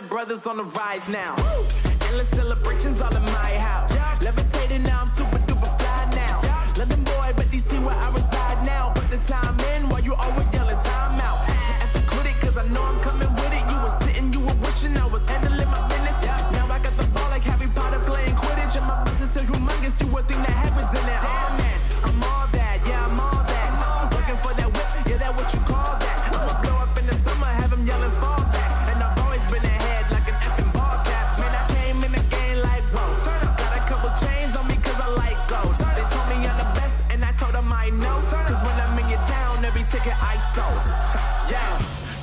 the brothers on the rise now. Endless celebrations all in my house. Levitating now, I'm super duper fly now. London boy, but DC where I reside now. Put the time in while you always yelling time out. And for quit it, cause I know I'm coming with it. You were sitting, you were wishing I was handling my business. Now I got the ball like Harry Potter playing Quidditch. And my business so humongous, you would think that happens in there. Oh man, I'm all that, yeah, I'm all that. Looking for that whip, yeah, that what you call that. I'ma blow up in the summer, have him yelling fall back. And I've always been ahead like an effing ball cap. Man, I came in the game like, whoa. Got a couple chains on me cause I like gold. They told me I'm the best and I told them I know. Cause when I'm in your town, every ticket I sold. Yeah,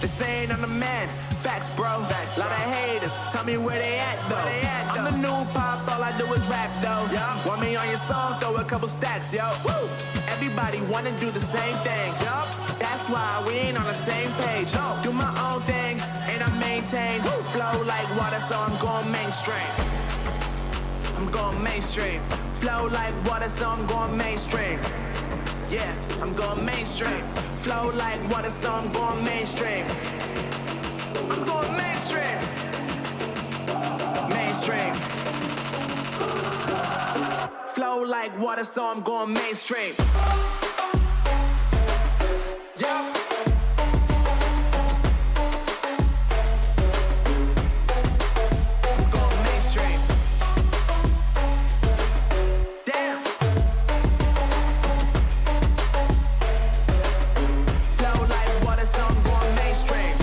they saying I'm the man. Facts, bro. Lot of haters, tell me where they at though. I'm the new pop, all I do is rap though. Want me on your song, throw a couple stacks, yo. Woo! Everybody wanna do the same thing. Yup, that's why we ain't on the same page. Do my own thing, and I maintain. Flow like water, so I'm going mainstream. I'm going mainstream. Flow like water, so I'm going mainstream. Yeah, I'm going mainstream. Flow like water, so I'm going mainstream. I'm going mainstream. Mainstream. Flow like water, so I'm going mainstream. Yup. I'm going mainstream. Damn. Flow like water, so I'm going mainstream.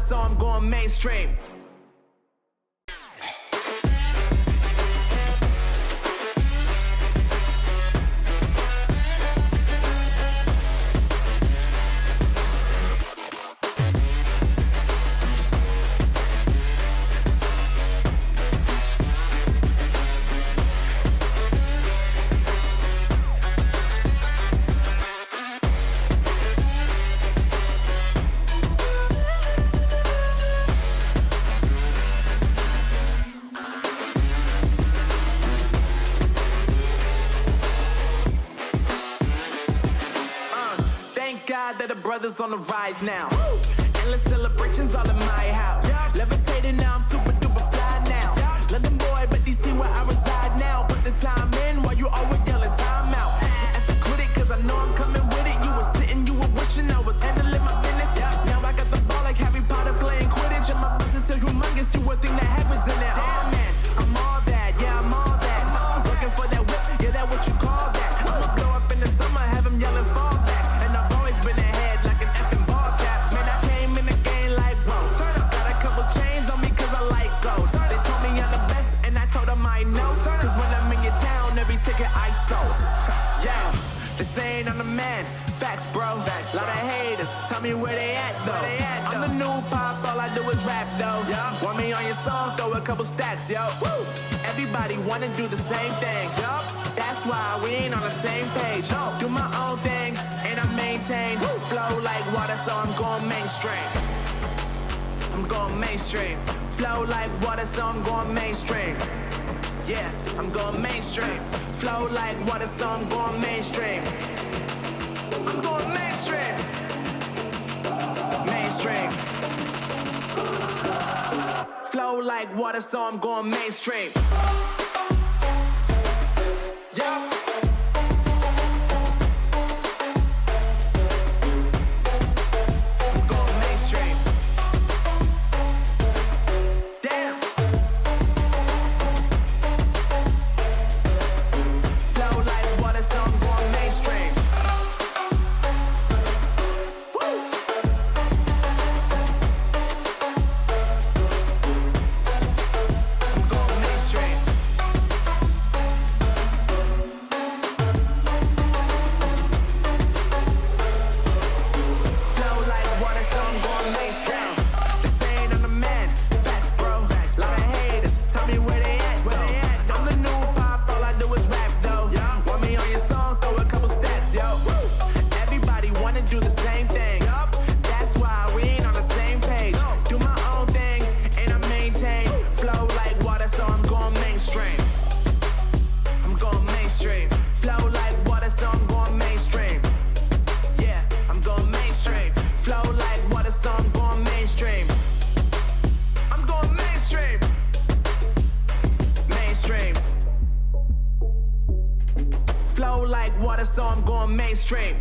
So I'm going mainstream. That the brothers on the rise now. Endless celebrations all in my house. Levitating now, I'm super duper fly now. London boy, but DC where I reside now. Put the time in while you always yelling time out. And for quit it, cause I know I'm coming with it. You were sitting, you were wishing I was handling my business. Now I got the ball like Harry Potter playing Quidditch. And my business so humongous, you would think that happens in there. Oh man, I'm all that, yeah, I'm all that. Looking for that whip, yeah, that what you call that. I'ma blow up in the summer, have him yelling fall back. And I've always been ahead like an effing ball cap. Man, I came in the game like, whoa. Got a couple chains on me cause I like gold. They told me I'm the best and I told them I know. Cause when I'm in your town, every ticket I sold. Yeah, they saying I'm the man. Facts, bro. Lot of haters, tell me where they at though. I'm the new pop, all I do is rap though. Want me on your song, throw a couple stacks, yo. Woo! Everybody wanna do the same thing. Yup, that's why we ain't on the same page. Do my own thing, and I maintain. Flow like water, so I'm going mainstream. I'm going mainstream. Flow like water, so I'm going mainstream. Yeah, I'm going mainstream. Flow like water, so I'm going mainstream. I'm going mainstream. Mainstream. Flow like water, so I'm going mainstream. Yup. I'm going mainstream. Damn. trying to do the same thing. That's why we ain't on the same page. Do my own thing, and I maintain. Flow like water, so I'm going mainstream. I'm going mainstream. Flow like water, so I'm going mainstream. Yeah, I'm going mainstream. Flow like water, so I'm going mainstream. I'm going mainstream. Mainstream. Flow like water, so I'm going mainstream.